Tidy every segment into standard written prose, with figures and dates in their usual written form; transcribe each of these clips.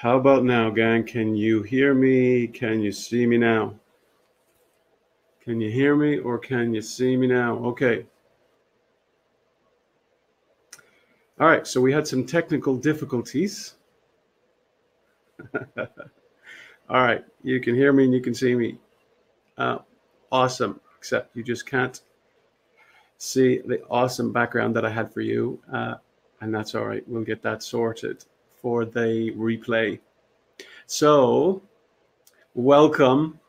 How about now, gang? Can you hear me? Can you see me now? Can you hear me or can you see me now? Okay. All right, so we had some technical difficulties. All right, you can hear me and you can see me. Uh, awesome, except you just can't see the awesome background that I had for you. And that's all right. We'll get that sorted for the replay. So, welcome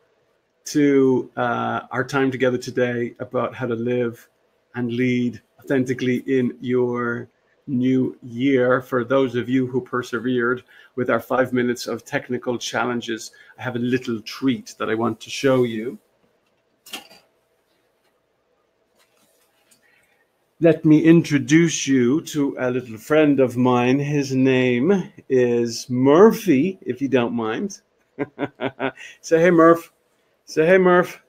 to our time together today about how to live and lead authentically in your new year. For those of you who persevered with our 5 minutes of technical challenges, I have a little treat that I want to show you. Let me introduce you to a little friend of mine. His name is Murphy, if you don't mind. Say hey, Murph. Say hey, Murph.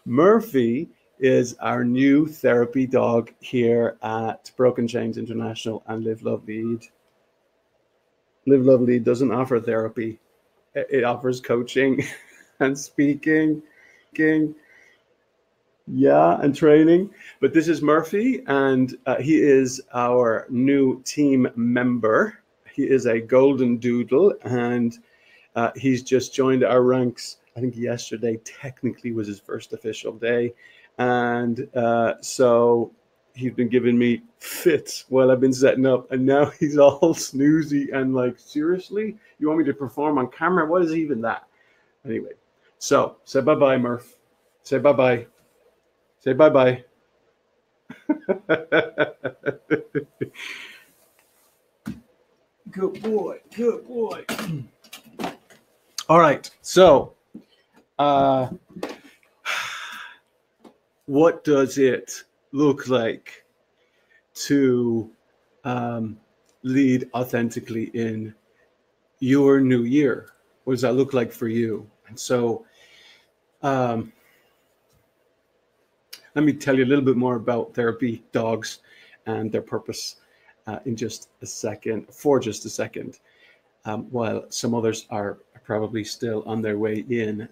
Murphy is our new therapy dog here at Broken Chains International and Live Love Lead. Live Love Lead doesn't offer therapy. It offers coaching and speaking, and training. But this is Murphy, and he is our new team member. He is a golden doodle, and he's just joined our ranks. I think yesterday technically was his first official day. And so he's been giving me fits while I've been setting up. And now he's all snoozy and like, seriously? You want me to perform on camera? What is even that? Anyway, so say bye-bye, Murph. Say bye-bye. Say bye-bye. Good boy. Good boy. All right. So, what does it look like to lead authentically in your new year? What does that look like for you? And so, let me tell you a little bit more about therapy dogs and their purpose in just a second, while some others are probably still on their way in.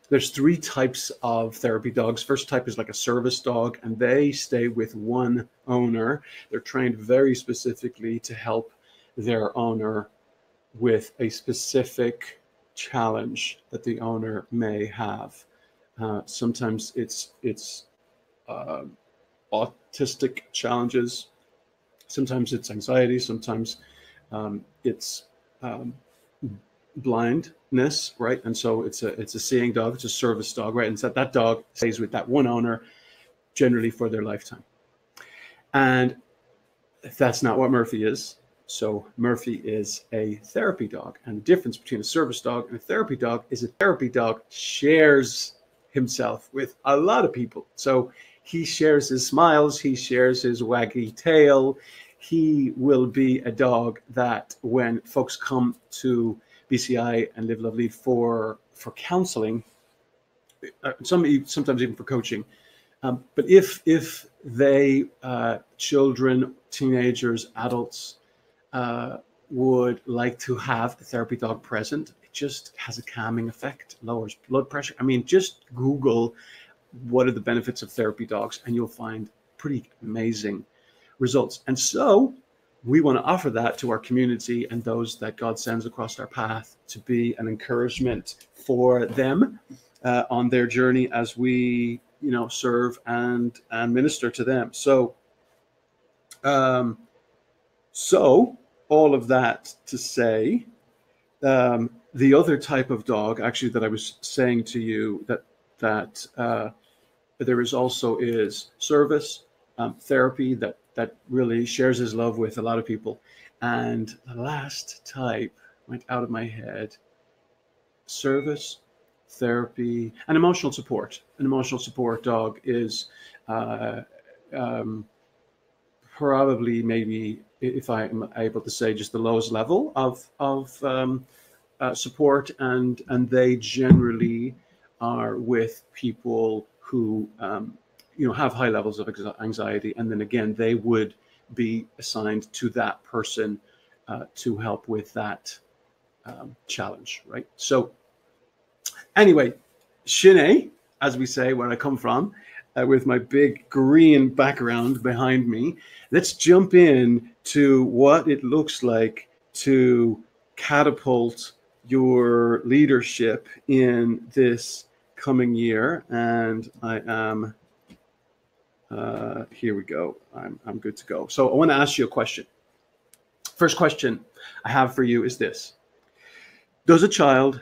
There's 3 types of therapy dogs. First type is like a service dog, and they stay with one owner. They're trained very specifically to help their owner with a specific challenge that the owner may have. Sometimes it's autistic challenges. Sometimes it's anxiety. Sometimes it's blindness, right? And so it's a seeing dog. It's a service dog, right? And so that dog stays with that one owner generally for their lifetime. And that's not what Murphy is. So Murphy is a therapy dog. And the difference between a service dog and a therapy dog is a therapy dog shares himself with a lot of people. So he shares his smiles, he shares his waggy tail. He will be a dog that when folks come to BCI and Live Love Lead for counseling, sometimes even for coaching, but if they, children, teenagers, adults, would like to have a therapy dog present, it just has a calming effect, lowers blood pressure. I mean, just Google what are the benefits of therapy dogs, and you'll find pretty amazing results. And so we want to offer that to our community and those that God sends across our path to be an encouragement for them on their journey as we, serve and minister to them. So, all of that to say, the other type of dog, actually, that I was saying to you that there is also is service therapy that really shares his love with a lot of people. And the last type went out of my head: service, therapy, and emotional support. An emotional support dog is probably, maybe, if I'm able to say, just the lowest level of support, and they generally are with people who have high levels of anxiety, and then again they would be assigned to that person to help with that challenge, right? So anyway, Shine, as we say where I come from, with my big green background behind me, let's jump in to what it looks like to catapult your leadership in this coming year. And I am, here we go. I'm good to go. So I want to ask you a question. First question I have for you is this. Does a child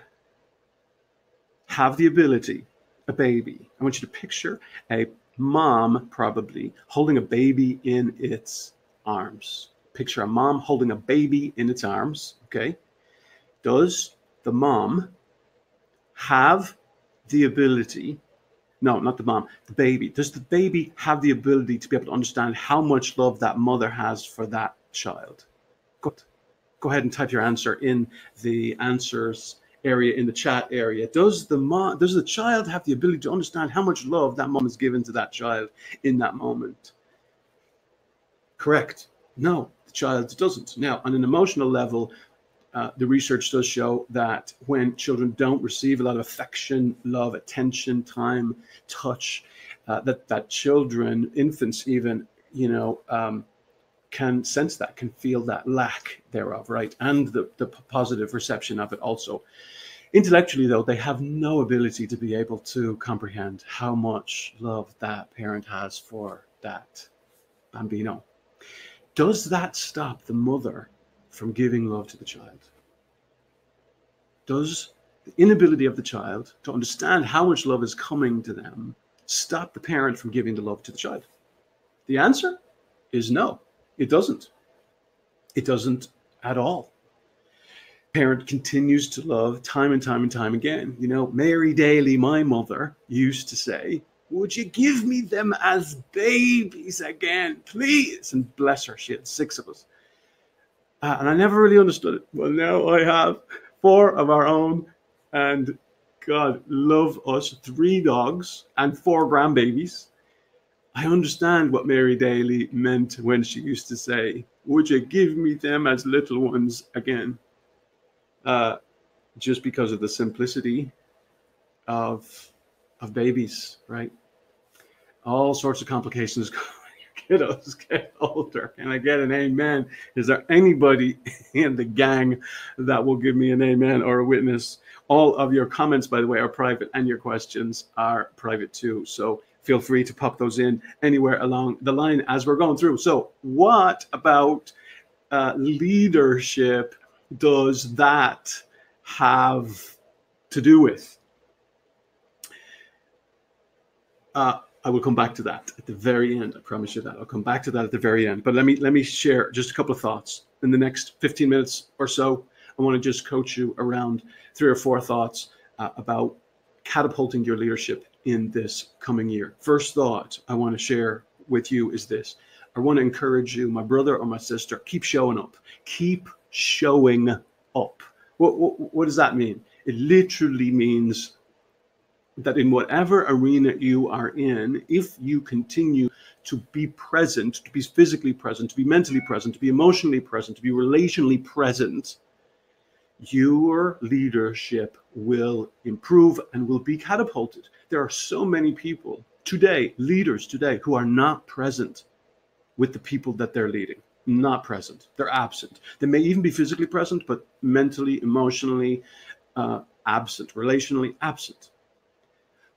have the ability, a baby, I want you to picture a mom probably holding a baby in its arms. Picture a mom holding a baby in its arms, okay? Does the mom have the ability, no, not the mom, the baby. Does the baby have the ability to be able to understand how much love that mother has for that child? Go ahead and type your answer in the answers area in the chat area. Does the child have the ability to understand how much love that mom has given to that child in that moment? Correct. No, the child doesn't. Now, on an emotional level, the research does show that when children don't receive a lot of affection, love, attention, time, touch, that children, infants even, can sense that, can feel that lack thereof, right? And the positive reception of it also. Intellectually, though, they have no ability to be able to comprehend how much love that parent has for that bambino. Does that stop the mother from giving love to the child? Does the inability of the child to understand how much love is coming to them stop the parent from giving the love to the child? The answer is no, it doesn't. It doesn't at all. Parent continues to love time and time and time again. Mary Daly, my mother, used to say, "Would you give me them as babies again, please?" And bless her, she had 6 of us. And I never really understood it. Well, now I have 4 of our own, and God love us, 3 dogs and 4 grandbabies. I understand what Mary Daly meant when she used to say, "Would you give me them as little ones again?" Just because of the simplicity of babies, right? All sorts of complications when your kiddos get older. Can I get an amen? Is there anybody in the gang that will give me an amen or a witness? All of your comments, by the way, are private, and your questions are private too. So feel free to pop those in anywhere along the line as we're going through. So what about leadership does that have to do with? I will come back to that at the very end. I promise you that. I'll come back to that at the very end. But let me share just a couple of thoughts. In the next 15 minutes or so, I want to just coach you around 3 or 4 thoughts about catapulting your leadership in this coming year. First thought I want to share with you is this. I want to encourage you, my brother or my sister, keep showing up. Keep showing up. What does that mean? It literally means that in whatever arena you are in, if you continue to be present, to be physically present, to be mentally present, to be emotionally present, to be relationally present, your leadership will improve and will be catapulted. There are so many people today, leaders today, who are not present with the people that they're leading. Not present. They're absent. They may even be physically present, but mentally, emotionally absent, relationally absent.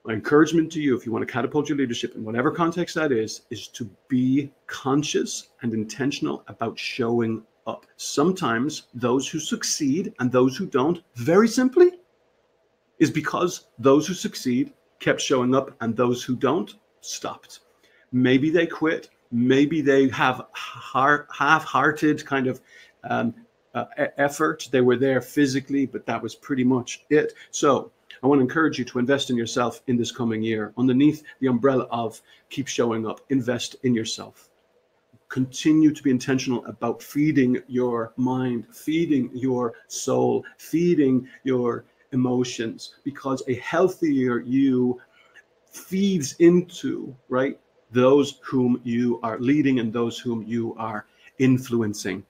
My encouragement to you, if you want to catapult your leadership in whatever context that is to be conscious and intentional about showing up. Sometimes those who succeed and those who don't, very simply, is because those who succeed kept showing up and those who don't stopped. Maybe they quit. Maybe they have half-hearted kind of effort. They were there physically, but that was pretty much it. So I want to encourage you to invest in yourself in this coming year. Underneath the umbrella of keep showing up, invest in yourself. Continue to be intentional about feeding your mind, feeding your soul, feeding your emotions, because a healthier you feeds into, those whom you are leading and those whom you are influencing.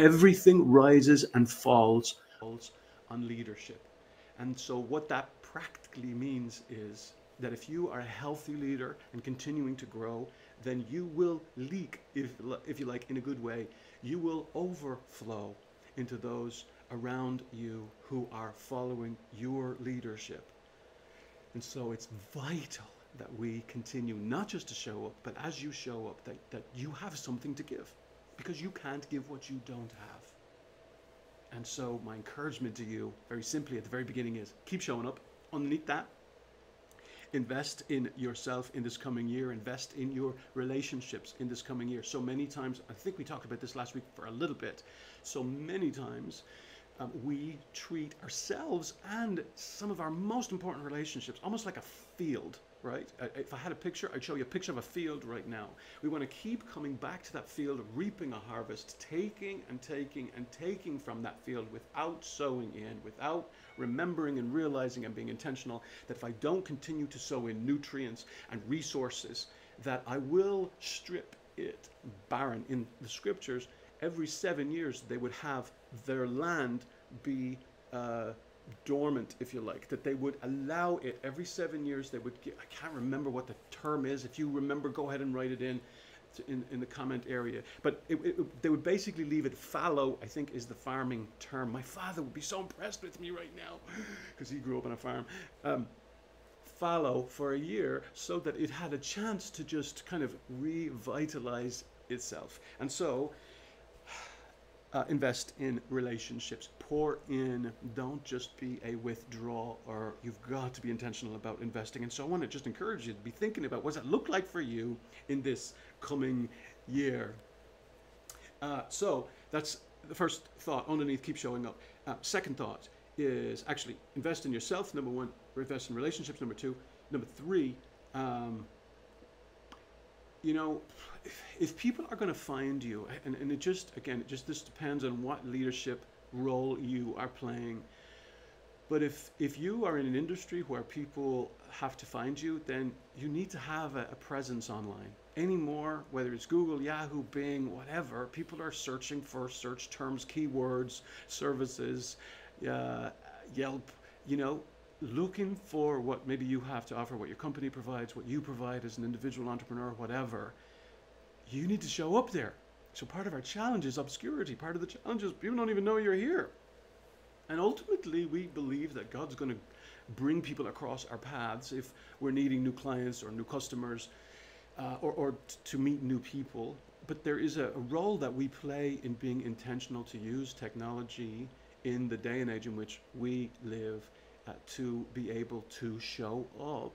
Everything rises and falls on leadership. And so what that practically means is that if you are a healthy leader and continuing to grow, then you will leak, if you like, in a good way. You will overflow into those around you who are following your leadership. And so it's vital that we continue not just to show up, but as you show up, that you have something to give, because you can't give what you don't have. And so my encouragement to you, very simply at the very beginning, is keep showing up. Underneath that, invest in yourself in this coming year. Invest in your relationships in this coming year. So many times, I think we talked about this last week for a little bit, so many times we treat ourselves and some of our most important relationships almost like a field, right? If I had a picture, I'd show you a picture of a field right now. We want to keep coming back to that field, reaping a harvest, taking and taking and taking from that field without sowing in, without remembering and realizing and being intentional that if I don't continue to sow in nutrients and resources, that I will strip it barren. In the scriptures, every 7 years they would have their land be dormant, if you like, that they would allow it every 7 years. They would I can't remember what the term is. If you remember, go ahead and write it in the comment area. But they would basically leave it fallow, I think is the farming term. My father would be so impressed with me right now because he grew up on a farm. Fallow for a year so that it had a chance to just kind of revitalize itself. And so invest in relationships, pour in, don't just be a withdrawal, or you've got to be intentional about investing. And so I want to just encourage you to be thinking about what does that look like for you in this coming year. So that's the first thought underneath, keep showing up. Second thought is actually invest in yourself, number one, invest in relationships, number two. Number three, you know, if people are going to find you, and it just, again, this depends on what leadership role you are playing. But if you are in an industry where people have to find you, then you need to have a presence online. Anymore, whether it's Google, Yahoo, Bing, whatever, people are searching for search terms, keywords, services, Yelp, you know, looking for what maybe you have to offer, what your company provides, what you provide as an individual entrepreneur, whatever. You need to show up there. So part of our challenge is obscurity. Part of the challenge is people don't even know you're here. And ultimately, we believe that God's going to bring people across our paths if we're needing new clients or new customers, or to meet new people. But there is a role that we play in being intentional to use technology in the day and age in which we live, to be able to show up.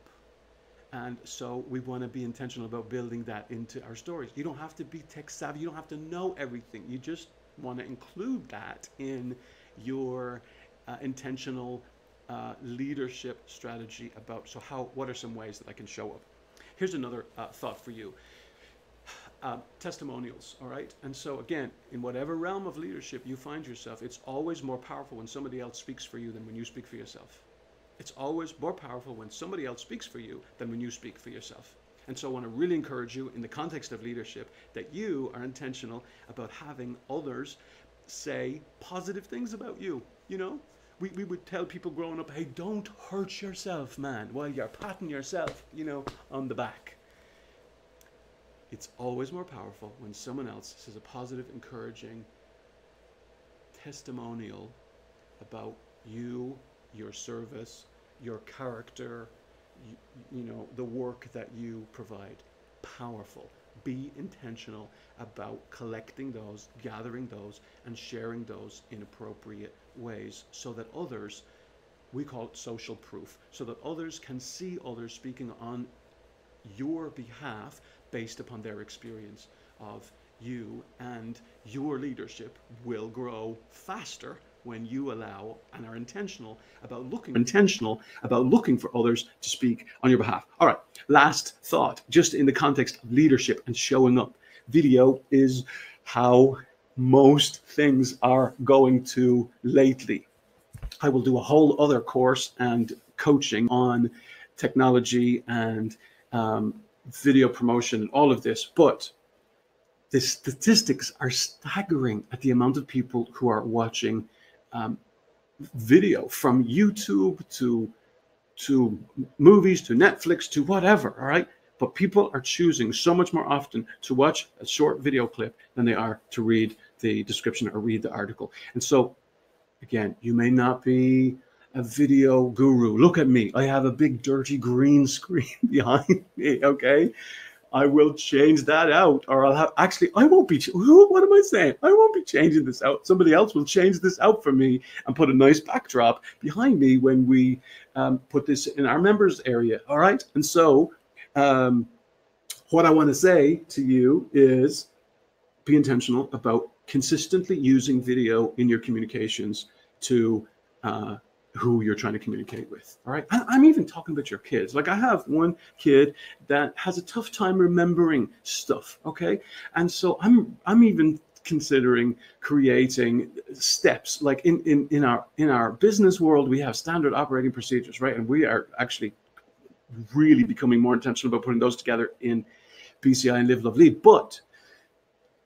And so we want to be intentional about building that into our stories. You don't have to be tech savvy. You don't have to know everything. You just want to include that in your intentional leadership strategy about, so what are some ways that I can show up? Here's another thought for you. Testimonials, all right? And so again, in whatever realm of leadership you find yourself, it's always more powerful when somebody else speaks for you than when you speak for yourself. It's always more powerful when somebody else speaks for you than when you speak for yourself. And so I want to really encourage you in the context of leadership that you are intentional about having others say positive things about you. You know, we would tell people growing up, hey, don't hurt yourself, man, while you're patting yourself, you know, on the back. It's always more powerful when someone else says a positive, encouraging testimonial about you, your service, your character, you know, the work that you provide. Powerful. Be intentional about collecting those, gathering those, and sharing those in appropriate ways so that others, we call it social proof, so that others can see others speaking on your behalf based upon their experience of you, and your leadership will grow faster when you allow and are intentional about looking for others to speak on your behalf. All right, last thought, just in the context of leadership and showing up. Video is how most things are going to lately. I will do a whole other course and coaching on technology and video promotion and all of this, but the statistics are staggering at the amount of people who are watching video, from YouTube to movies, to Netflix, to whatever, all right? But people are choosing so much more often to watch a short video clip than they are to read the description or read the article. And so, again, you may not be a video guru. Look at me. I have a big dirty green screen behind me, okay? I will change that out, or I'll have, actually, I won't be, what am I saying? I won't be changing this out. Somebody else will change this out for me and put a nice backdrop behind me when we put this in our members area, all right? And so what I want to say to you is be intentional about consistently using video in your communications to who you're trying to communicate with. All right. I'm even talking about your kids. Like, I have one kid that has a tough time remembering stuff. Okay. And so I'm even considering creating steps. Like in our business world, we have standard operating procedures, right? And we are actually really becoming more intentional about putting those together in BCI and Live, Love, Lead. But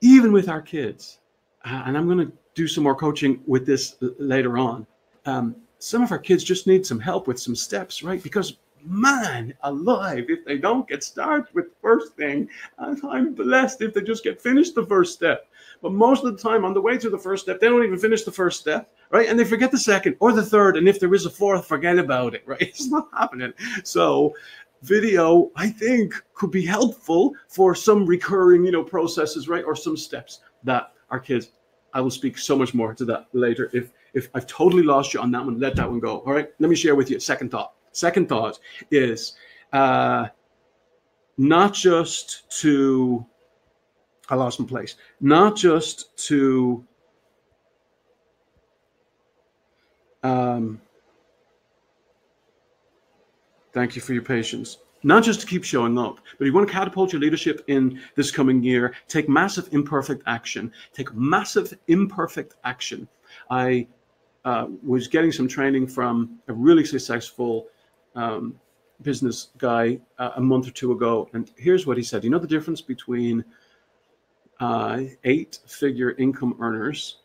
even with our kids, and I'm going to do some more coaching with this later on, some of our kids just need some help with some steps, right? Because, man alive, if they don't get started with the first thing, I'm blessed if they just get finished the first step. But most of the time, on the way to the first step, they don't even finish the first step, right? And they forget the second or the third. And if there is a fourth, forget about it, right? It's not happening. So video, I think, could be helpful for some recurring, processes, right? Or some steps that our kids, I will speak so much more to that later. If I've totally lost you on that one, let that one go. All right, let me share with you a second thought. Second thought is not just to, I lost my place, not just to thank you for your patience. Not just to keep showing up, but you want to catapult your leadership in this coming year, take massive imperfect action. Take massive imperfect action. I was getting some training from a really successful business guy a month or two ago, and here's what he said. You know the difference between 8-figure income earners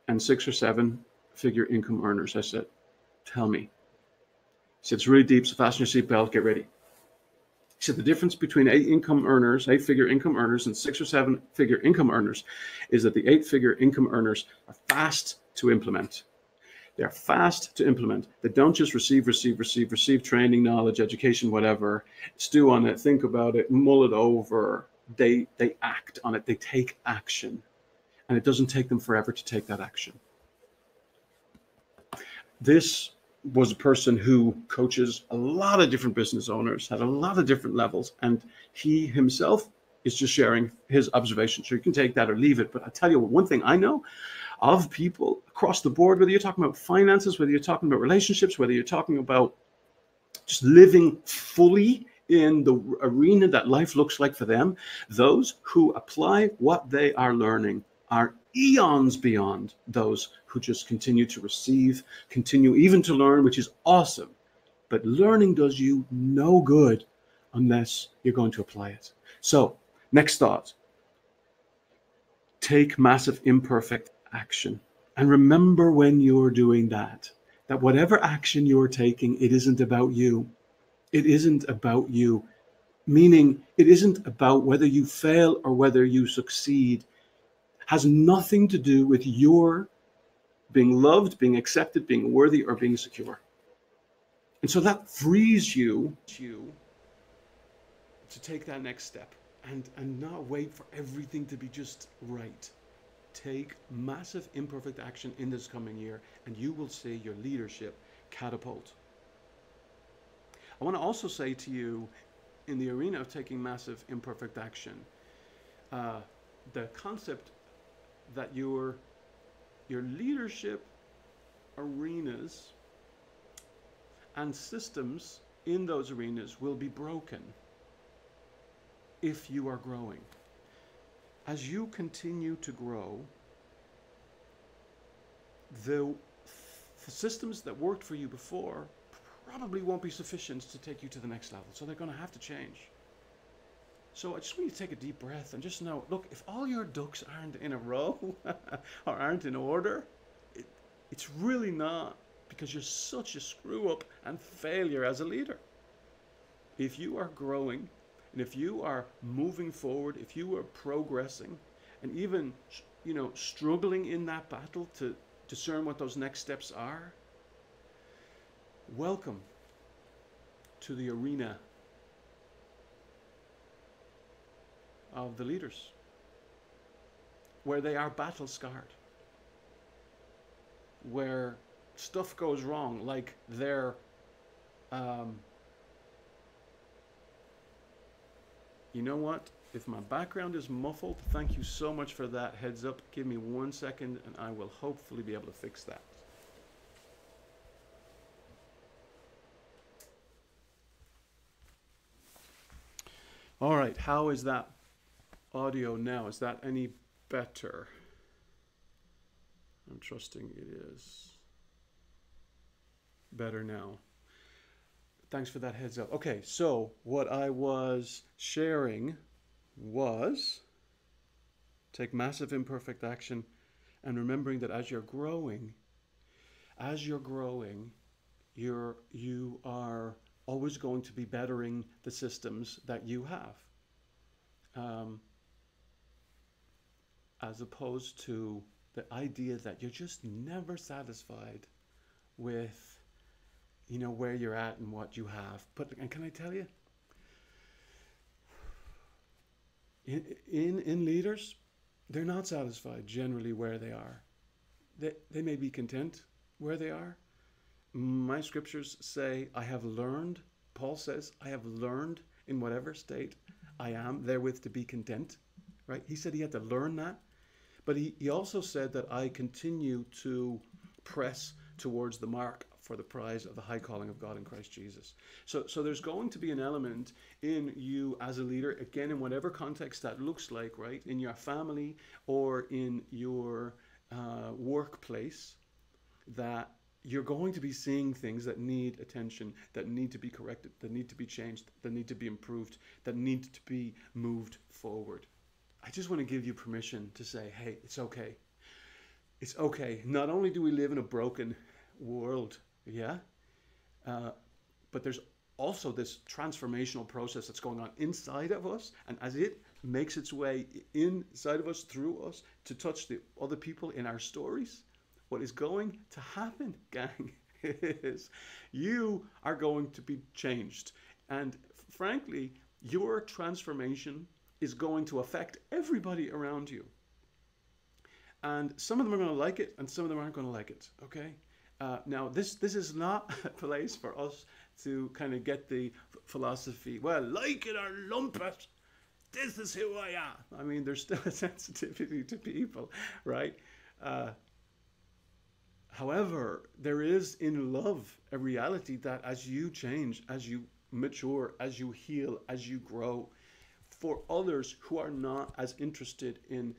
and 6 or 7-figure income earners? I said, tell me. He said, it's really deep, so fasten your seatbelt, get ready. He said the difference between 8-figure income earners and 6 or 7-figure income earners is that the 8-figure income earners are fast to implement. They're fast to implement. They don't just receive training, knowledge, education, whatever, stew on it, think about it, mull it over. They act on it. They take action. And it doesn't take them forever to take that action. This was a person who coaches a lot of different business owners at a lot of different levels. And he himself is just sharing his observations. So you can take that or leave it. But I tell you one thing I know of people across the board, whether you're talking about finances, whether you're talking about relationships, whether you're talking about just living fully in the arena that life looks like for them, those who apply what they are learning are eons beyond those who just continue to receive, continue even to learn, which is awesome. But learning does you no good unless you're going to apply it. So, next thought. Take massive imperfect action. And remember when you're doing that whatever action you're taking, it isn't about you. It isn't about you. Meaning, it isn't about whether you fail or whether you succeed. Has nothing to do with your being loved, being accepted, being worthy, or being secure. And so that frees you to take that next step and not wait for everything to be just right. Take massive imperfect action in this coming year, and you will see your leadership catapult. I want to also say to you, in the arena of taking massive imperfect action, the concept that your leadership arenas and systems in those arenas will be broken if you are growing. As you continue to grow, the systems that worked for you before probably won't be sufficient to take you to the next level. So they're going to have to change. So I just want you to take a deep breath and just know, look, if all your ducks aren't in a row or aren't in order, it, it's really not because you're such a screw up and failure as a leader. If you are growing and if you are moving forward, if you are progressing and even, struggling in that battle to discern what those next steps are, welcome to the arena of the leaders where they are battle scarred, where stuff goes wrong, like they're, you know what? If my background is muffled, thank you so much for that heads up. Give me 1 second and I will hopefully be able to fix that. All right, how is that audio now? Is that any better? I'm trusting it is better now. Thanks for that heads up. Okay, so what I was sharing was take massive imperfect action and remembering that as you're growing, you are always going to be bettering the systems that you have. As opposed to the idea that you're just never satisfied with where you're at and what you have. And can I tell you, in leaders, they're not satisfied generally where they are. They may be content where they are. My scriptures say, I have learned, Paul says, I have learned in whatever state I am therewith to be content, right? He said he had to learn that. But he also said that I continue to press towards the mark for the prize of the high calling of God in Christ Jesus. So there's going to be an element in you as a leader, again, in whatever context that looks like, right? In your family or in your workplace, that you're going to be seeing things that need attention, that need to be corrected, that need to be changed, that need to be improved, that need to be moved forward. I just want to give you permission to say, hey, it's okay. It's okay. Not only do we live in a broken world, yeah, but there's also this transformational process that's going on inside of us. And as it makes its way inside of us, through us, to touch the other people in our stories, what is going to happen, gang, is you are going to be changed. And frankly, your transformation is going to affect everybody around you. And some of them are going to like it, and some of them aren't going to like it, okay? Now, this is not a place for us to kind of get the philosophy, well, like it or lump it, this is who I am. I mean, there's still a sensitivity to people, right? However, there is in love a reality that as you change, as you mature, as you heal, as you grow, for others who are not as interested in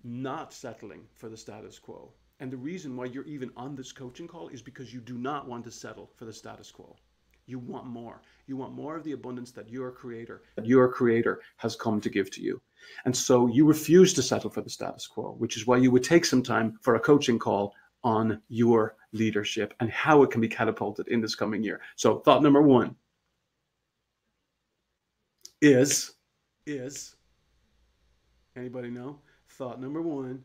not settling for the status quo. And the reason why you're even on this coaching call is because you do not want to settle for the status quo. You want more. You want more of the abundance that your creator has come to give to you. And so you refuse to settle for the status quo, which is why you would take some time for a coaching call on your leadership and how it can be catapulted in this coming year. So thought number one is anybody know? Thought number one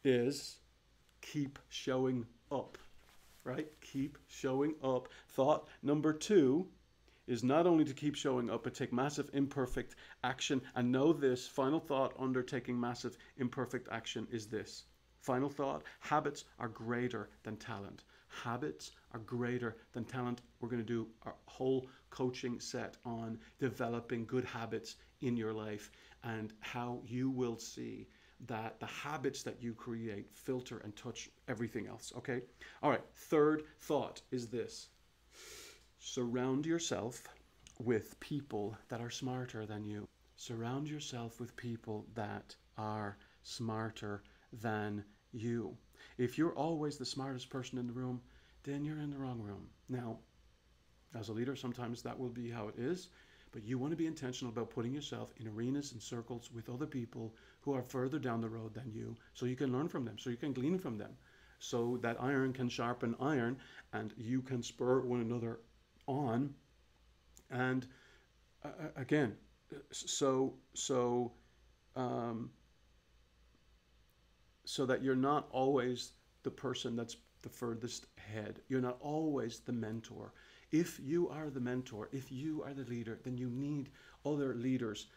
is keep showing up, right? Keep showing up. Thought number two is not only to keep showing up, but take massive imperfect action. And know this, final thought under taking massive imperfect action is this. Final thought, habits are greater than talent. Habits are greater than talent. We're going to do our whole coaching set on developing good habits in your life and how you will see that the habits that you create filter and touch everything else, okay? All right, third thought is this. Surround yourself with people that are smarter than you. Surround yourself with people that are smarter than you. If you're always the smartest person in the room, then you're in the wrong room. Now, as a leader, sometimes that will be how it is, But you want to be intentional about putting yourself in arenas and circles with other people who are further down the road than you, so you can learn from them, so you can glean from them, so that iron can sharpen iron and you can spur one another on. And again, so um, so that you're not always the person that's the furthest ahead. You're not always the mentor. If you are the mentor, if you are the leader, then you need other leaders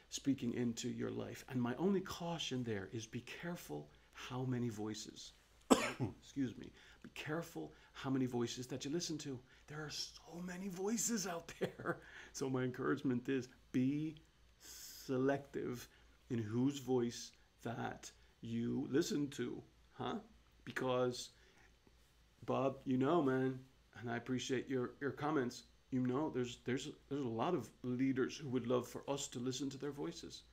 speaking into your life. And my only caution there is be careful how many voices, excuse me, be careful how many voices that you listen to. There are so many voices out there. So my encouragement is be selective in whose voice that you listen to, huh? Because Bob, man, and I appreciate your comments. There's a lot of leaders who would love for us to listen to their voices.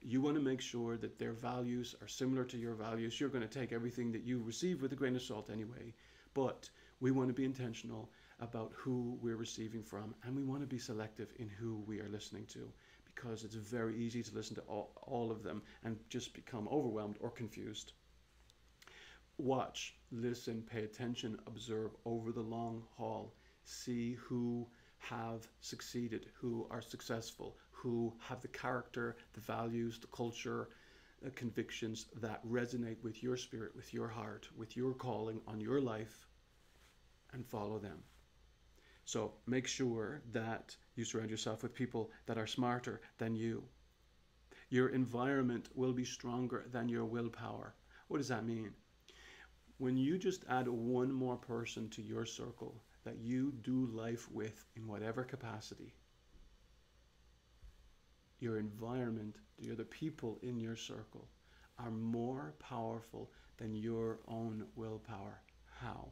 You want to make sure that their values are similar to your values. You're going to take everything that you receive with a grain of salt anyway, but we want to be intentional about who we're receiving from, and we want to be selective in who we are listening to, because it's very easy to listen to all of them and just become overwhelmed or confused. Watch, listen, pay attention, observe over the long haul. See who have succeeded, who are successful, who have the character, the values, the culture, the convictions that resonate with your spirit, with your heart, with your calling on your life, and follow them. So make sure that you surround yourself with people that are smarter than you. Your environment will be stronger than your willpower. What does that mean? When you just add one more person to your circle that you do life with in whatever capacity, your environment, the other people in your circle, are more powerful than your own willpower. How?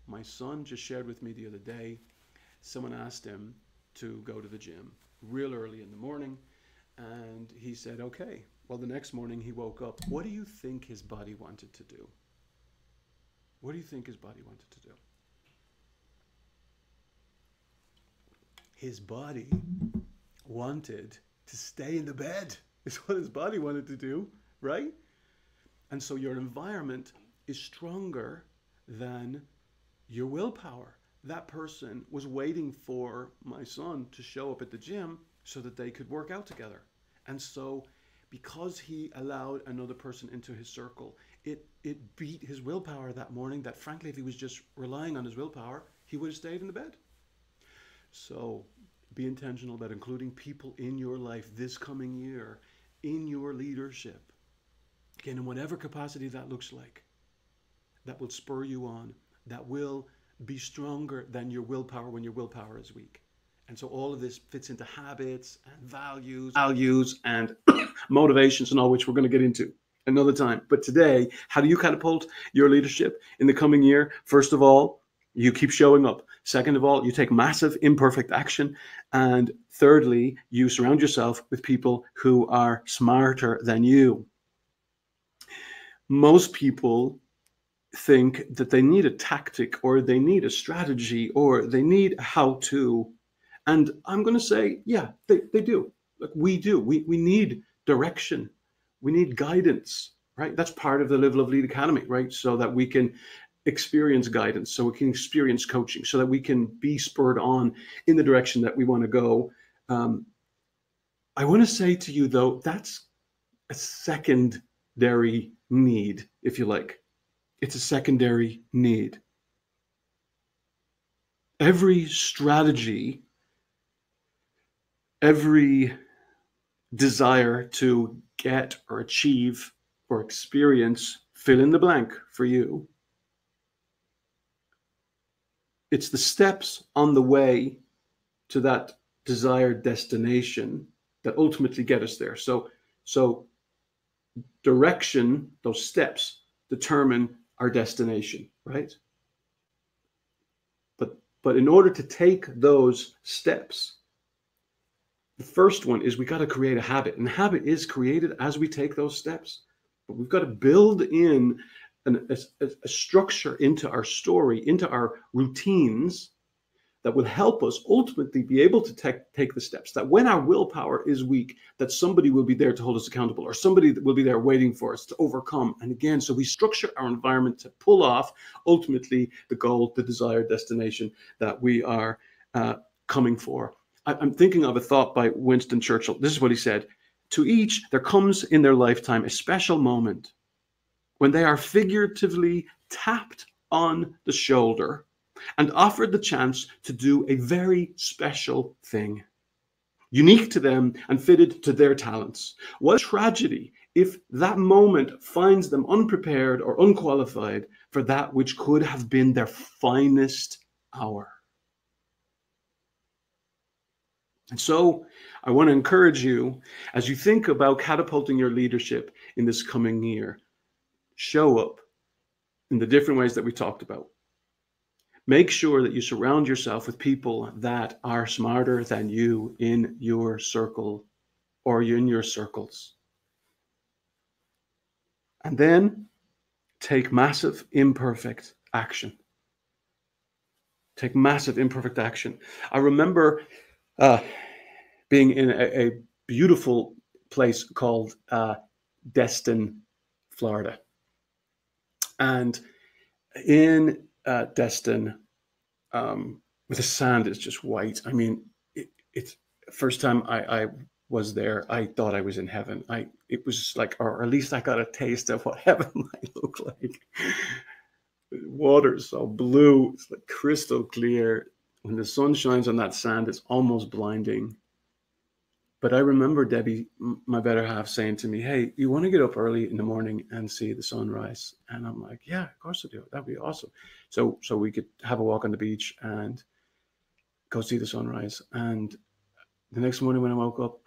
My son just shared with me the other day, someone asked him to go to the gym real early in the morning, and he said, okay. Well, the next morning he woke up. What do you think his body wanted to do? What do you think his body wanted to do? His body wanted to stay in the bed. Is what his body wanted to do, right? And so your environment is stronger than your willpower. That person was waiting for my son to show up at the gym so that they could work out together. And so because he allowed another person into his circle, it beat his willpower that morning, that frankly, if he was just relying on his willpower, he would have stayed in the bed. So be intentional about including people in your life this coming year, in your leadership, again, in whatever capacity that looks like, that will spur you on, that will be stronger than your willpower when your willpower is weak. And so all of this fits into habits and values and motivations and all, which we're going to get into another time. But today, how do you catapult your leadership in the coming year? First of all, you keep showing up. Second of all, you take massive imperfect action. And thirdly, you surround yourself with people who are smarter than you. Most people think that they need a tactic or they need a strategy or they need a how-to. And I'm going to say, yeah, they do. Like we do. We need direction. We need guidance, right? That's part of the Live, Love, Lead Academy, right? So that we can experience guidance, so we can experience coaching, so that we can be spurred on in the direction that we want to go. I want to say to you, though, that's a secondary need, if you like. It's a secondary need. Every strategy, every desire to get or achieve or experience, fill in the blank for you. It's the steps on the way to that desired destination that ultimately get us there. So direction, those steps determine our destination, right? But in order to take those steps, the first one is we got to create a habit, and habit is created as we take those steps. But we've got to build in a structure into our story, into our routines, that will help us ultimately be able to take the steps, that when our willpower is weak, that somebody will be there to hold us accountable, or somebody that will be there waiting for us to overcome. And again, so we structure our environment to pull off ultimately the goal, the desired destination that we are coming for. I'm thinking of a thought by Winston Churchill. This is what he said: to each there comes in their lifetime a special moment when they are figuratively tapped on the shoulder and offered the chance to do a very special thing, unique to them and fitted to their talents. What a tragedy if that moment finds them unprepared or unqualified for that which could have been their finest hour. And so I want to encourage you, as you think about catapulting your leadership in this coming year, show up in the different ways that we talked about. Make sure that you surround yourself with people that are smarter than you in your circle or in your circles. And then take massive imperfect action. Take massive imperfect action. I remember being in a beautiful place called Destin, Florida. And in Destin, where the sand is just white. I mean, it's first time I was there, I thought I was in heaven. It was like, or at least I got a taste of what heaven might look like. The water is so blue, it's like crystal clear. When the sun shines on that sand, it's almost blinding. But I remember Debbie, my better half, saying to me, "Hey, you want to get up early in the morning and see the sunrise?" And I'm like, "Yeah, of course I do. That'd be awesome." So we could have a walk on the beach and go see the sunrise. And the next morning when I woke up,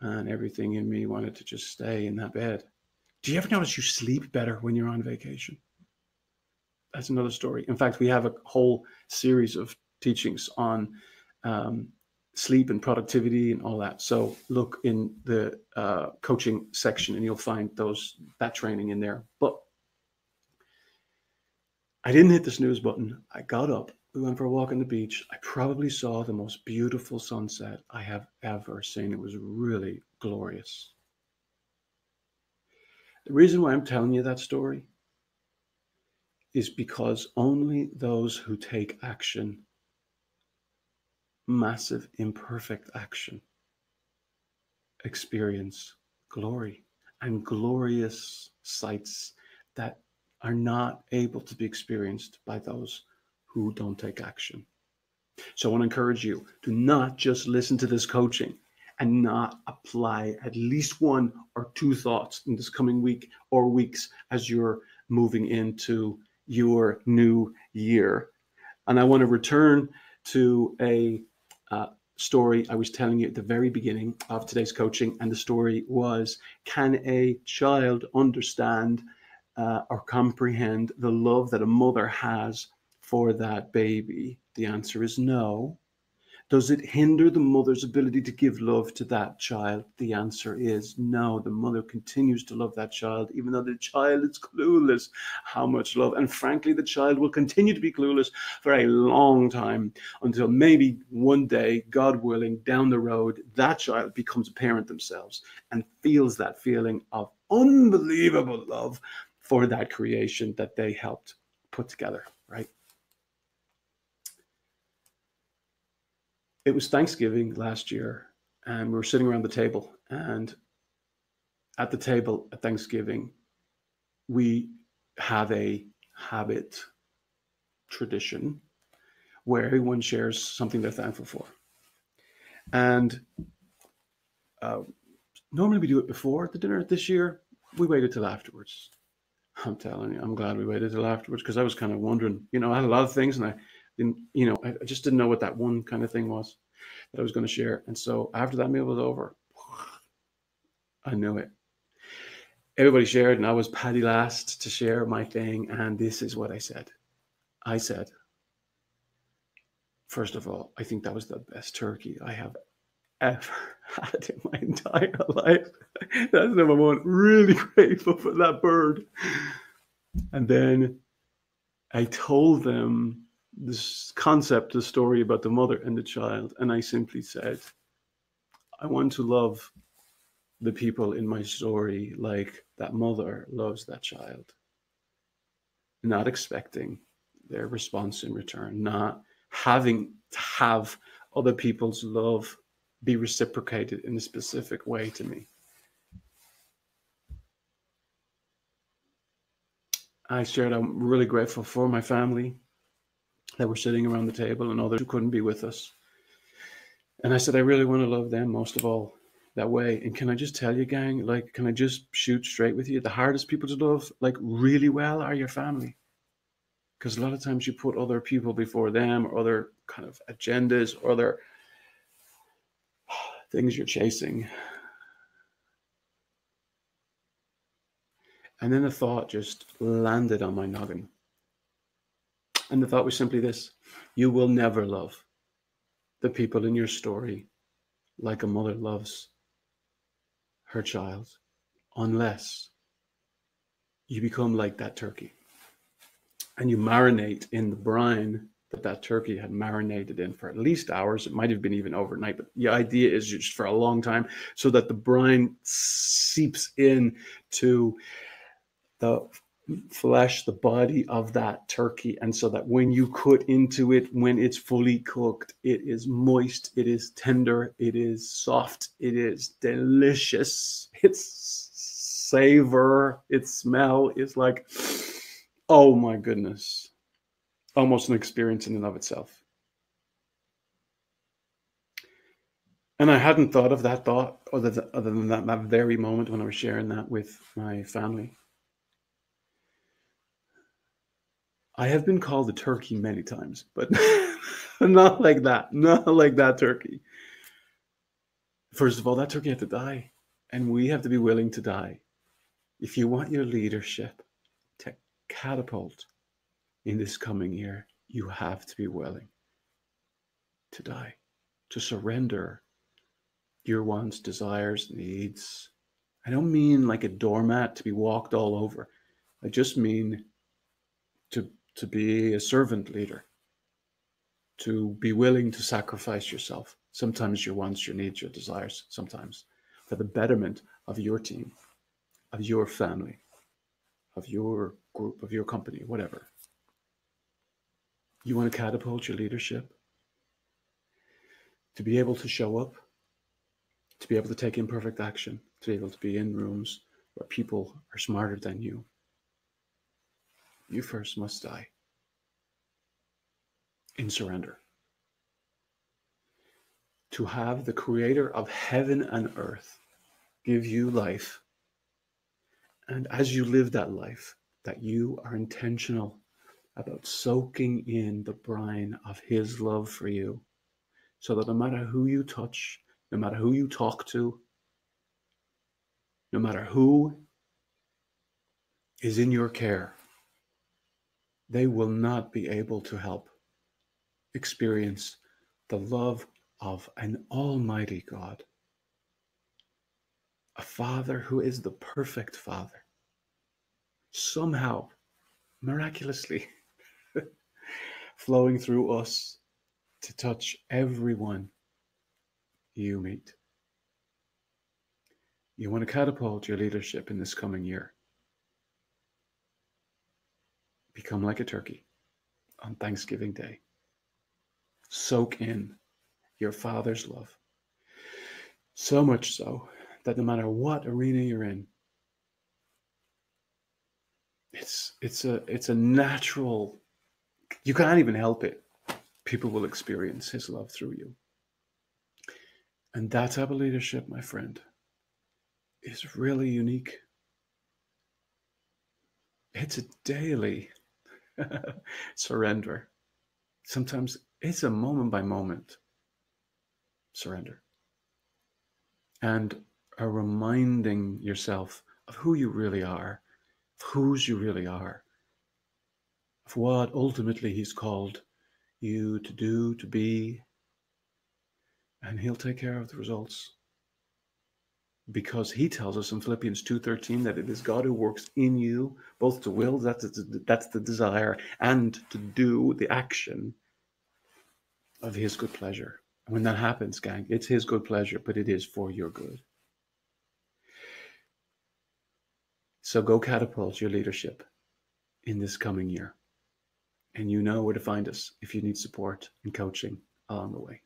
and everything in me wanted to just stay in that bed. Do you ever notice you sleep better when you're on vacation? That's another story. In fact, we have a whole series of teachings on sleep and productivity and all that. So look in the coaching section and you'll find that training in there. But I didn't hit the snooze button. I got up. We went for a walk on the beach. I probably saw the most beautiful sunset I have ever seen. It was really glorious. The reason why I'm telling you that story is because only those who take action, massive imperfect action, experience glory and glorious sights that are not able to be experienced by those who don't take action. So I want to encourage you to not just listen to this coaching and not apply at least one or two thoughts in this coming week or weeks as you're moving into your new year. And I want to return to a story I was telling you at the very beginning of today's coaching. And the story was, can a child understand or comprehend the love that a mother has for that baby? The answer is no. Does it hinder the mother's ability to give love to that child? The answer is no. The mother continues to love that child, even though the child is clueless how much love. And frankly, the child will continue to be clueless for a long time until maybe one day, God willing, down the road, that child becomes a parent themselves and feels that feeling of unbelievable love for that creation that they helped put together, right? It was Thanksgiving last year, and we were sitting around the table. And at the table at Thanksgiving, we have a habit, tradition, where everyone shares something they're thankful for. And normally we do it before the dinner. This year, we waited till afterwards. I'm telling you, I'm glad we waited till afterwards, because I was kind of wondering, I had a lot of things, and I just didn't know what that one kind of thing was that I was going to share. And so after that meal was over, I knew it. Everybody shared, and I was Paddy last to share my thing. And this is what I said. I said, first of all, I think that was the best turkey I have ever had in my entire life. That's number one. Really grateful for that bird. And then I told them this concept, the story about the mother and the child, and I simply said, I want to love the people in my story like that mother loves that child, not expecting their response in return, not having to have other people's love be reciprocated in a specific way to me. I shared I'm really grateful for my family that were sitting around the table and others who couldn't be with us. And I said, I really want to love them most of all that way. And can I just tell you, gang, like, can I just shoot straight with you? The hardest people to love, like, really well are your family. Because a lot of times you put other people before them, or other kind of agendas, or other things you're chasing. And then the thought just landed on my noggin. And the thought was simply this: you will never love the people in your story like a mother loves her child, unless you become like that turkey and you marinate in the brine that turkey had marinated in for at least hours. It might have been even overnight, but the idea is just for a long time, so that the brine seeps in to the flesh, the body of that turkey, and so that when you cut into it, when it's fully cooked, it is moist, it is tender, it is soft, it is delicious. Its savor, its smell is like, oh my goodness, almost an experience in and of itself. And I hadn't thought of that thought other than that very moment when I was sharing that with my family. I have been called a turkey many times, but not like that. Not like that turkey. First of all, that turkey had to die, and we have to be willing to die. If you want your leadership to catapult in this coming year, you have to be willing to die, to surrender your wants, desires, needs. I don't mean like a doormat to be walked all over. I just mean to be a servant leader, to be willing to sacrifice yourself. Sometimes your wants, your needs, your desires, sometimes for the betterment of your team, of your family, of your group, of your company, whatever. You want to catapult your leadership, to be able to show up, to be able to take imperfect action, to be able to be in rooms where people are smarter than you. You first must die in surrender. To have the creator of heaven and earth give you life, and as you live that life, that you are intentional about soaking in the brine of his love for you, so that no matter who you touch, no matter who you talk to, no matter who is in your care, they will not be able to help experience the love of an almighty God, a Father who is the perfect Father, somehow, miraculously, flowing through us to touch everyone you meet. You want to catapult your leadership in this coming year. Become like a turkey on Thanksgiving Day. Soak in your Father's love. So much so that no matter what arena you're in, it's a natural, you can't even help it. People will experience his love through you. And that type of leadership, my friend, is really unique. It's a daily surrender. Sometimes it's a moment by moment surrender. And a reminding yourself of who you really are, of whose you really are, of what ultimately he's called you to do, to be, and he'll take care of the results. because he tells us in Philippians 2:13 that it is God who works in you both to will, that's the desire, and to do the action of his good pleasure. When that happens, gang, it's his good pleasure, but it is for your good. So go catapult your leadership in this coming year. And you know where to find us if you need support and coaching along the way.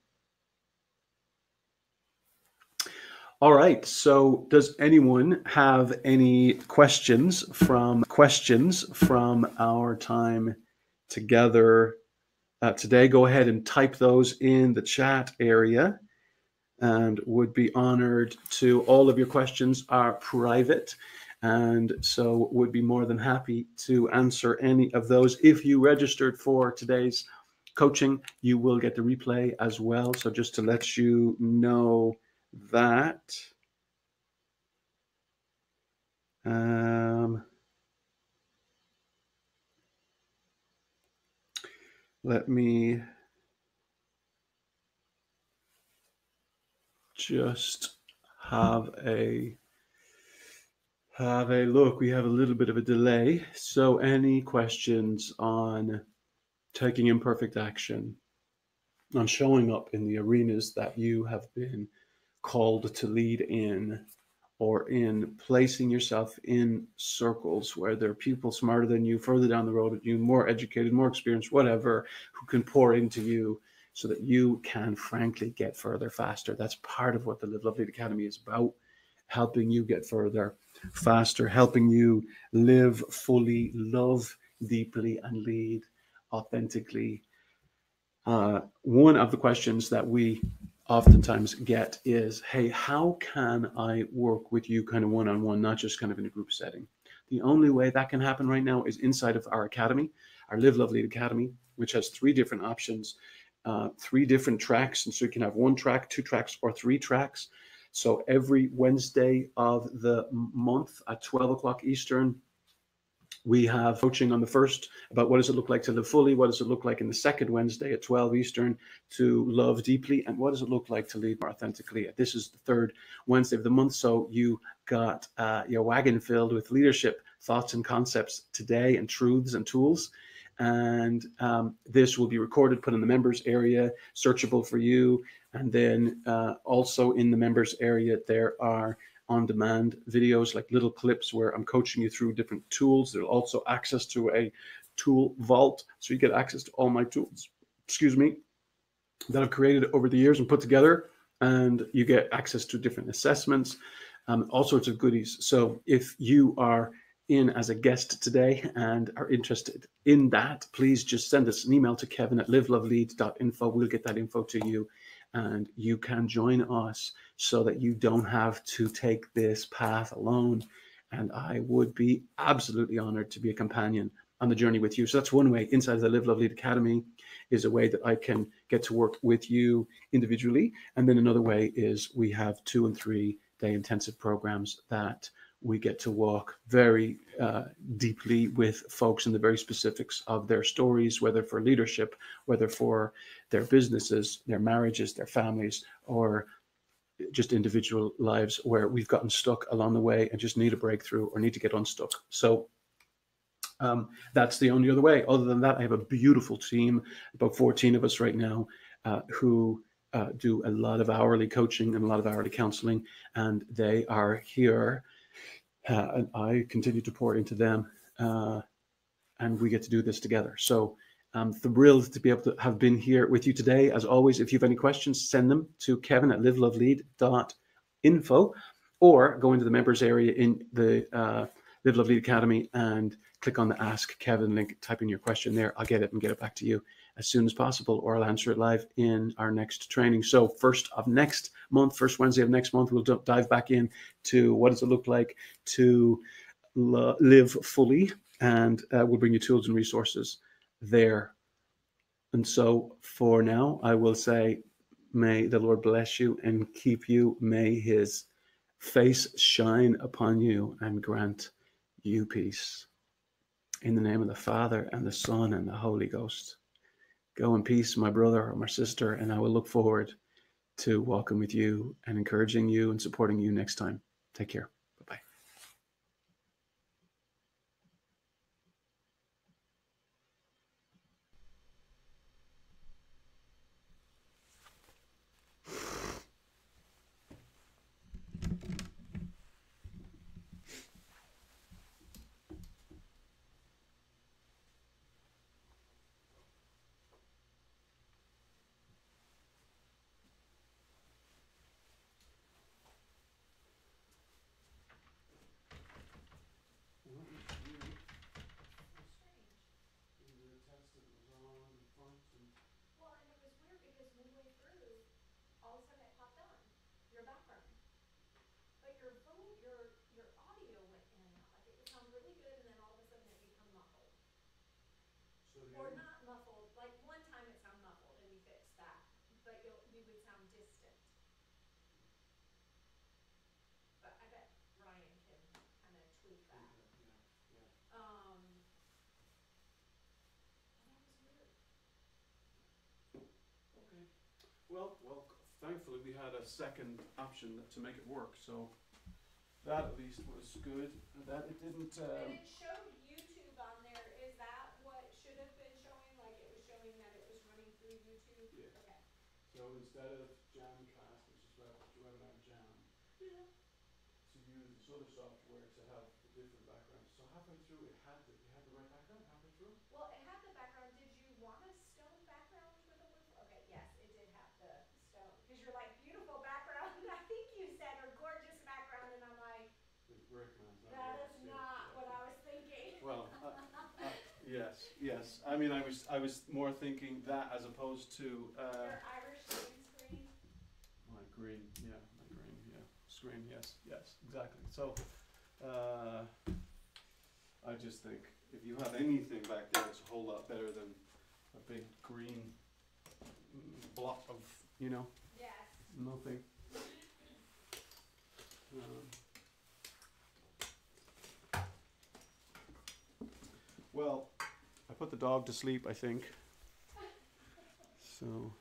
All right. So does anyone have any questions from our time together today? Go ahead and type those in the chat area, and would be honored to. All of your questions are private, and so would be more than happy to answer any of those. If you registered for today's coaching, you will get the replay as well. So just to let you know that. Let me just have a look. We have a little bit of a delay. So any questions on taking imperfect action, on showing up in the arenas that you have been called to lead in, or in placing yourself in circles where there are people smarter than you, further down the road than you, more educated, more experienced, whatever, who can pour into you so that you can frankly get further faster. That's part of what the Live Love Lead Academy is about, helping you get further faster, helping you live fully, love deeply, and lead authentically. One of the questions that we oftentimes get is, hey, how can I work with you kind of one-on-one, not just kind of in a group setting? The only way that can happen right now is inside of our academy, our Live Love Lead Academy, which has 3 different options, 3 different tracks. And so you can have 1 track, 2 tracks, or 3 tracks. So every Wednesday of the month at 12 o'clock Eastern, we have coaching on the first about what does it look like to live fully, what does it look like in the second Wednesday at 12 Eastern to love deeply, and what does it look like to lead more authentically. This is the third Wednesday of the month, so you got your wagon filled with leadership thoughts and concepts today, and truths and tools. And this will be recorded, put in the members area, searchable for you. And then also in the members area, there are on-demand videos, like little clips where I'm coaching you through different tools. There's also access to a tool vault, so you get access to all my tools, that I've created over the years and put together, and you get access to different assessments, all sorts of goodies. So if you are in as a guest today and are interested in that, please just send us an email to kevin@livelovelead.info. We'll get that info to you, and you can join us so that you don't have to take this path alone. And I would be absolutely honored to be a companion on the journey with you. So that's one way. Inside the Live Love Lead Academy is a way that I can get to work with you individually. And then another way is we have 2 and 3 day intensive programs that we get to walk very deeply with folks in the very specifics of their stories, whether for leadership, whether for their businesses, their marriages, their families, or just individual lives where we've gotten stuck along the way and just need a breakthrough or need to get unstuck. So that's the only other way. Other than that, I have a beautiful team, about 14 of us right now, who do a lot of hourly coaching and a lot of hourly counseling, and they are here. And I continue to pour into them, and we get to do this together. So I'm thrilled to be able to have been here with you today. As always, if you have any questions, send them to kevin@livelovelead.info, or go into the members area in the Live Love Lead Academy and click on the Ask Kevin link, type in your question there. I'll get it and get it back to you as soon as possible, or I'll answer it live in our next training. So first Wednesday of next month, we'll dive back in to what does it look like to live fully, and we'll bring you tools and resources there. And so for now, I will say, may the Lord bless you and keep you. May his face shine upon you and grant you peace. In the name of the Father and the Son and the Holy Ghost. Go in peace, my brother or my sister, and I will look forward to walking with you and encouraging you and supporting you next time. Take care. Bye-bye. Well, and it was weird because midway through, all of a sudden it popped on your background, but your audio went in and out. Like it would sound really good, and then all of a sudden it become muffled, or not muffled. Like one time it sounded muffled, and we fixed that, but you would sound distant. But I bet Ryan can kind of tweak that. Well, that was weird. Okay. Well, thankfully we had a second option to make it work, so that at least was good. And that it didn't. And it showed YouTube on there. Is that what should have been showing? Like it was showing that it was running through YouTube? Yeah. Okay. So instead of Jamcast, which is Webinar Jam, Yeah. to use this other software to have the different backgrounds. So halfway through, it had the right background halfway through. Well, it had the background. Did you want a stone background with a wood? Okay, yes, it did have the stone. Because you're like, beautiful background. I think you said, or gorgeous background. And I'm like, With brick, man. that is not what I was thinking. Well, yes. I mean, I was more thinking that as opposed to. Your Irish green screen. My green, screen, yes, exactly. So, I just think if you have anything back there, it's a whole lot better than a big green block of, Yes. nothing. Well, I put the dog to sleep, I think. So,